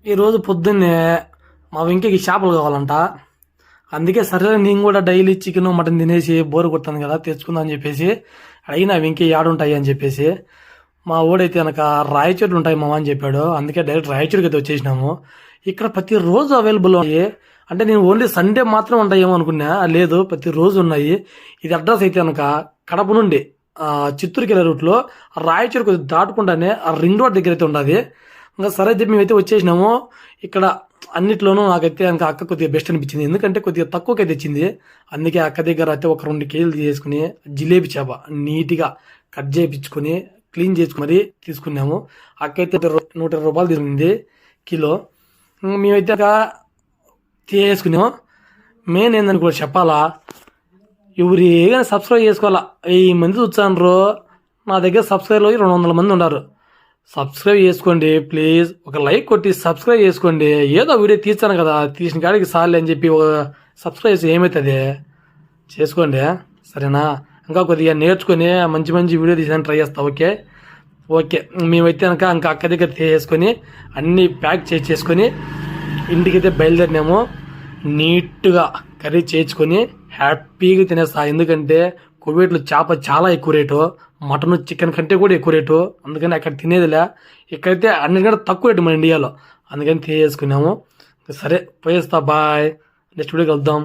ఈరోజు పొద్దున్నే మా వెంకీకి చేపలు కావాలంట. అందుకే సరే నేను కూడా డైలీ చికెన్ మటన్ తినేసి బోరు కొడుతుంది కదా తెచ్చుకుందాం అని చెప్పేసి అడిగిన వెంకీ ఏడుంటాయి అని చెప్పేసి. మా ఓడైతే వెనక రాయచోట్లు ఉంటాయి మామ అని చెప్పాడు. అందుకే డైరెక్ట్ రాయచోటికి అయితే వచ్చేసినాము. ఇక్కడ ప్రతిరోజు అవైలబుల్ ఉన్నాయి. అంటే నేను ఓన్లీ సండే మాత్రం ఉంటాయేమో అనుకున్నా, లేదు ప్రతిరోజు ఉన్నాయి. ఇది అడ్రస్ అయితే కనుక కడప నుండి చిత్తూరుకి వెళ్ళే రూట్లో రాయచూరు కొద్దిగా దాటుకుంటానే ఆ రింగ్ రోడ్ దగ్గర అయితే ఉండదు. ఇంకా సరే అయితే మేమైతే వచ్చేసినాము. ఇక్కడ అన్నిట్లోనూ నాకైతే ఇంకా అక్క కొద్దిగా బెస్ట్ అనిపించింది, ఎందుకంటే కొద్దిగా తక్కువకే తెచ్చింది. అందుకే అక్క దగ్గర అయితే ఒక 2 కేజీలు తీసుకుని జిలేబీ చేప నీట్గా కట్ చేయించుకొని క్లీన్ చేసుకుని మరీ తీసుకున్నాము. అక్క అయితే 120 రూపాయలు తీసుకుంది కిలో. మేమైతే తీసుకున్నాము. మెయిన్ ఏందని కూడా చెప్పాలా, ఎవరు ఏదైనా సబ్స్క్రైబ్ చేసుకోవాలా. 1000 మంది చూచాను, నా దగ్గర సబ్స్క్రైబర్లు 200 మంది ఉన్నారు. సబ్స్క్రైబ్ చేసుకోండి ప్లీజ్, ఒక లైక్ కొట్టి సబ్స్క్రైబ్ చేసుకోండి. ఏదో వీడియో తీస్తాను కదా, తీసిన కాడికి సార్లే అని చెప్పి ఒక సబ్స్క్రైబ్ చేసి ఏమవుతుంది చేసుకోండి, సరేనా? ఇంకా కొద్దిగా నేర్చుకొని మంచి మంచి వీడియో తీసాను ట్రై చేస్తా. ఓకే ఓకే మేమైతే ఇంకా అక్క దగ్గర తీసుకొని అన్నీ ప్యాక్ చేసుకొని ఇంటికైతే బయలుదేరినాము. నీట్గా కర్రీ చేయించుకొని హ్యాపీగా తినేస్తా. ఎందుకంటే కువైట్లో చేప చాలా ఎక్కువ రేటు, మటన్ చికెన్ కంటే కూడా ఎక్కువ రేటు. అందుకని అక్కడ తినేదిలే, ఇక్కడైతే అన్నిటికంటే తక్కువ రేటు మన ఇండియాలో. అందుకని తీసుకున్నాము. సరే పోయేస్తా, బాయ్, నెక్స్ట్ వీడియో కలుద్దాం.